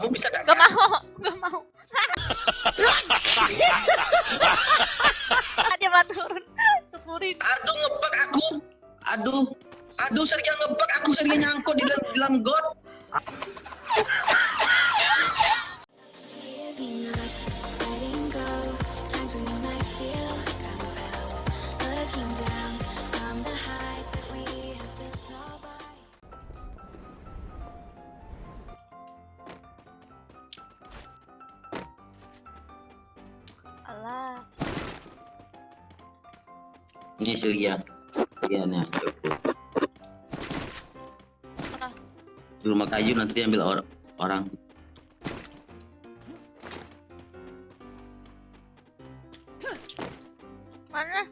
Kamu bisa gak? Gak mau, gak mau. Dia malah turun. Sepurin. Aduh ngebug aku. Aduh Sergei ngebug aku, Sergei nyangkut di dalam got. Alah. Ini Sergei. Iya nih. Mana? Di rumah kayu nanti ambil orang. Mana?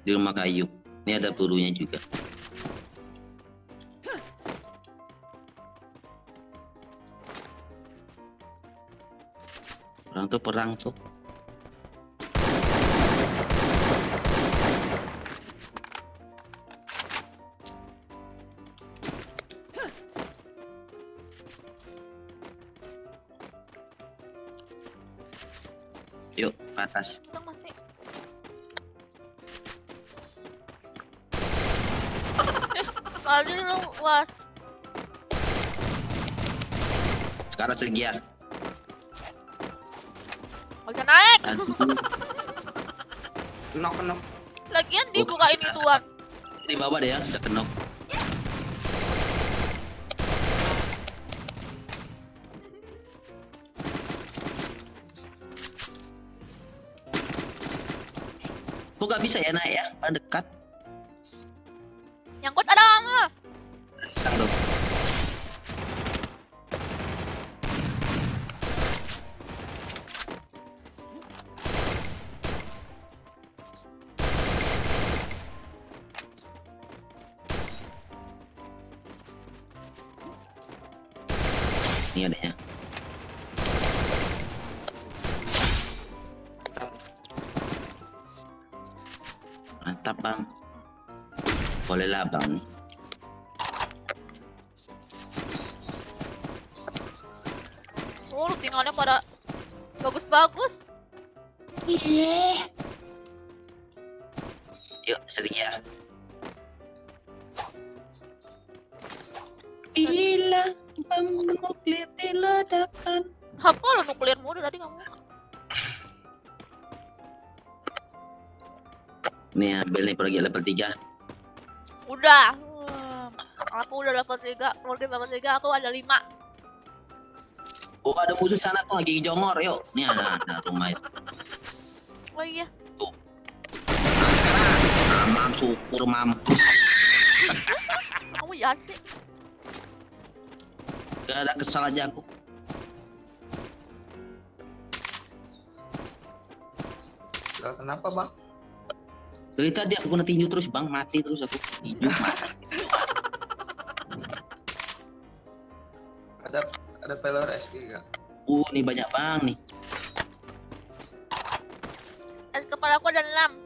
Di rumah kayu. Ini ada pelurunya juga. Perang tuh. Yuk, ke atas. Kita masih. Maju lu, was. Sekarang Sergei. Gak bisa naik. Kenok. Lagian dibukain ituan. Di bawah deh ya, udah kenok. Kok gak bisa ya naik ya? Pada dekat. Nyangkut ada nggak? Sang tuh. Ini adanya. Mantap bang. Boleh lah bang. Oh, tinggalnya pada bagus-bagus. Iya. Yuk sering ya. Bila bom nuklir diledakkan. Apa lo nuklir mulu tadi kamu? Nih ambil nih pergi level 3. Udah. Aku udah level 3, keluarga level 3, aku ada 5. Oh ada musuh sana tuh lagi jongor. Yuk. Nih ada rumah itu. Oh iya. Tuh. Mam syukur mam. Kamu jahat sih. Gak ada kesal aja aku. Kenapa bang? Dari tadi aku kena tinju terus bang, mati terus aku tinju mati. Ada pelor SD gak? Nih banyak bang nih. Es kepala aku ada 6.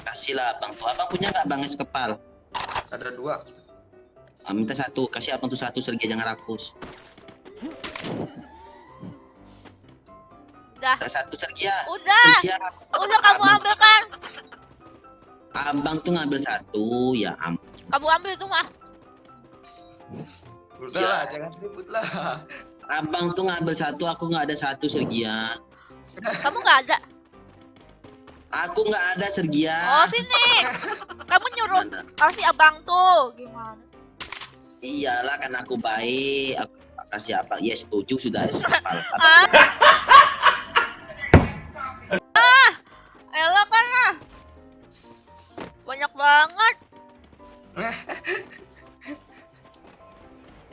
Kasih lah bang tuh. Abang punya nggak bang es kepal? Ada 2. Minta 1, kasih abang tuh 1 Sergei jangan rakus. Udah. Minta 1 Sergei ya. Udah. Sergei. Udah kamu ambil kan? Abang tuh ngambil 1 ya Kamu ambil itu mah. Udah lah, jangan ribut lah. Abang tuh ngambil 1, aku nggak ada 1 Sergei ya. Kamu nggak ada. Aku nggak ada Sergei ya. Oh sini. Kamu nyuruh Mana? kasih abang tuh. Gimana? Iyalah kan aku baik. Aku kasih abang. Ya setuju sudah es kepal. Elah kan lah. Banyak banget.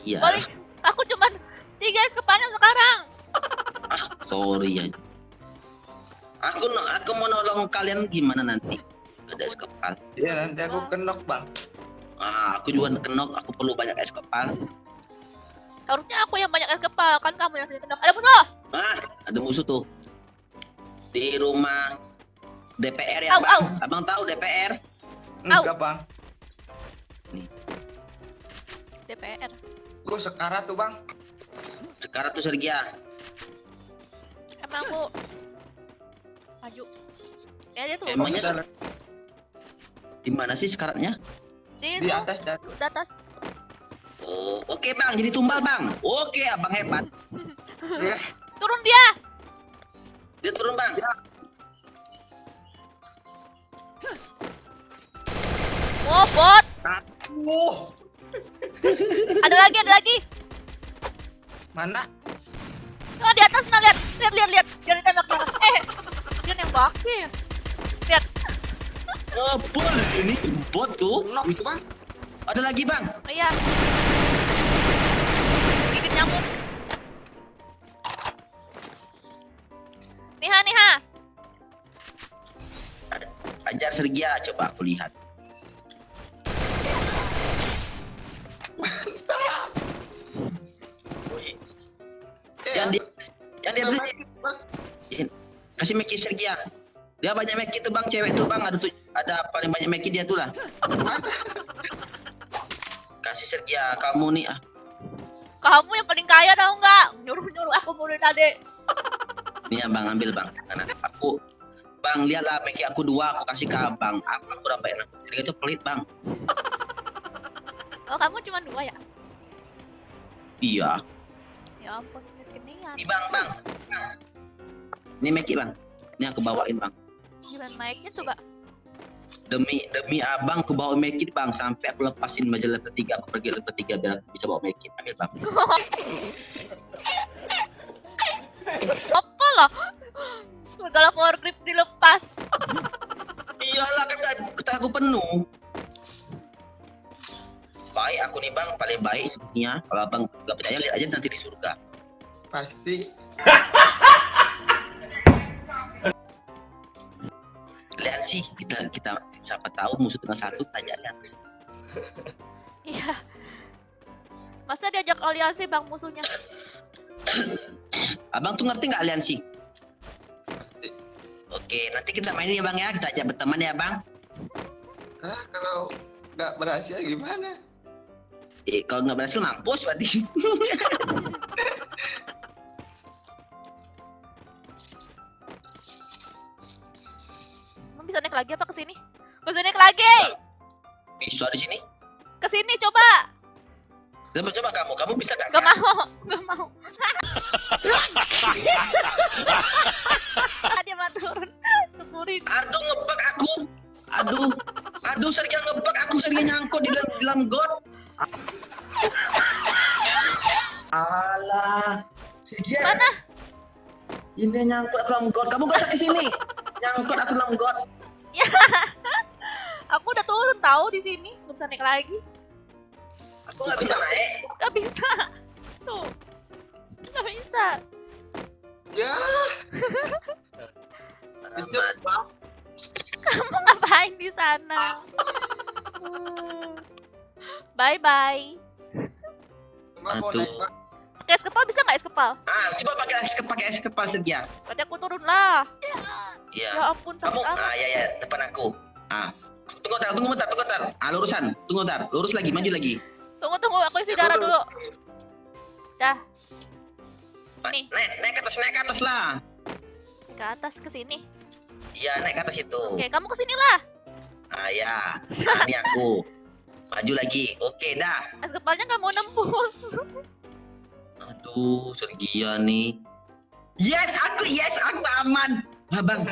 Iya. Balik. Aku cuman 3 es kepalnya sekarang. Sorry ya. Aku mau nolong kalian gimana nanti? Ada es kepal. Iya nanti aku kenok bang. Aku juga kenok. Aku perlu banyak es kepal. Harusnya aku yang banyak es kepal kan kamu yang sering kenal. Ada musuh. Ada musuh tuh di rumah DPR ya Au, bang. au. Abang tahu DPR? Enggak bang. Nih. DPR. Gue sekarat tuh bang. Sekarang tuh Sergia. Emang aku maju. Ya dia tuh Emangnya Udah, di mana sih sekaratnya? di di itu atas dah. di atas. Oh, oke bang, jadi tumbal bang. Oke, abang hebat. Turun dia. Dia turun bang. Oh bot. Oh, Ada lagi. mana? Oh, di atas, nah lihat. Dia ditembak. Dia nembakin. Lihat. Oh, bot ini bot tuh. Knock tuh bang. Ada lagi bang. Oh, iya. Gigit nyamuk. Niha. Ajar Sergia, coba aku lihat. Yang dia beli. Bang. Kasih Meki Sergia. Dia banyak Meki tuh bang, cewek tuh bang. Ada paling banyak Meki dia tuh lah. Kasih Sergia, kamu nih ah. Kamu yang paling kaya tahu nggak? Nyuruh aku mulai tadi. Nih abang ambil bang. Karena aku bang lihatlah Meki aku 2, aku kasih ke abang. Aku dapat enak. Jadi itu pelit bang. Oh, kamu cuma 2 ya? Iya. Ya ampun, kekinian. Ini bang. Ini Meki bang. Ini aku bawain bang. Gimana naiknya coba? Demi abang aku bawa Meki bang sampai aku lepasin majalah ketiga, aku pergi level 3 biar aku bisa bawa Meki. Ambil bang. Apa lah? Segala power grip dilepas. Iyalah kan ketak aku penuh. Baik aku nih bang, paling baik sebenarnya. Kalau abang gak percaya lihat aja nanti di surga. Pasti. Lihat sih kita siapa tahu musuh dengan satu tanya lihat. Iya. Masa diajak aliansi bang musuhnya? Abang tuh ngerti nggak aliansi? Oke, nanti kita mainin ya bang ya, kita ajak berteman ya bang. Kalau nggak berhasil gimana? Kalau nggak berhasil mampus berarti. Kamu bisa naik lagi apa ke sini? Bisa naik lagi. Bisa di sini? Ke sini coba. Coba kamu bisa nggak? Gak mau. Dia mah turun. Syukurin. Aduh ngebug aku. Aduh Sergia ngebug aku, Sergia nyangkut di dalam got. Alah. Sergia. Mana? Ini nyangkut aku dalam got. Kamu gak usah kesini. Nyangkut aku dalam got. Ya. Aku udah turun tahu di sini. Gak bisa naik lagi. Aku nggak bisa naik. Gak bisa. Tuh. Gak bisa. Ya. Kejam bang. Kamu ngapain di sana? Bye. Cuma mau Aduh. naik bang. Pakai es kepal bisa nggak es kepal? Coba pakai es kepal Sergia. Berarti aku turun lah. Iya. Ya ampun sakit Kamu, amat. ya, depan aku. Tunggu bentar. Lurusan. Tunggu bentar. Lurus lagi, maju lagi. Tunggu, aku isi darah dulu. Dah, Nih. Naik ke atas lah. ke atas ke sini. Iya, naik ke atas itu. Oke, kamu ke sini lah. Ya. Nah, ini aku. Maju lagi. Oke, dah. Es kepalnya nggak mau nembus. Aduh, Sergia nih. Yes, aku aman. Abang.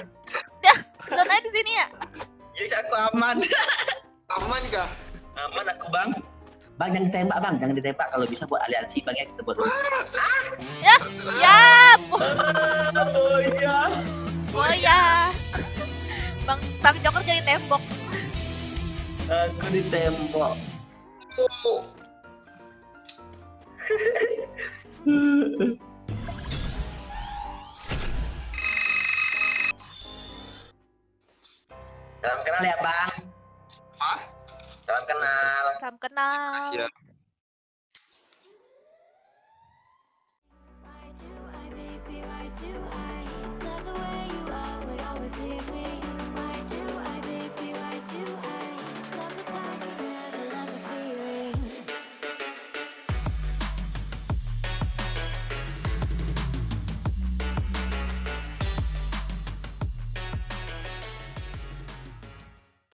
Zonanya di sini ya. Yes, aku aman. Aman kah? Aman aku, Bang. Bang, jangan ditembak, Bang. Jangan ditembak. Kalau bisa buat aliansi, Bang, ya kita buat. Ya. Oh iya. Oh ya. Bang Joker jadi tembok. Aku ditembak. Oh. Salam kenal ya, Bang. Ah, Salam kenal. Salam kenal. ya. Why do I, baby, why do I love the way you always leave me?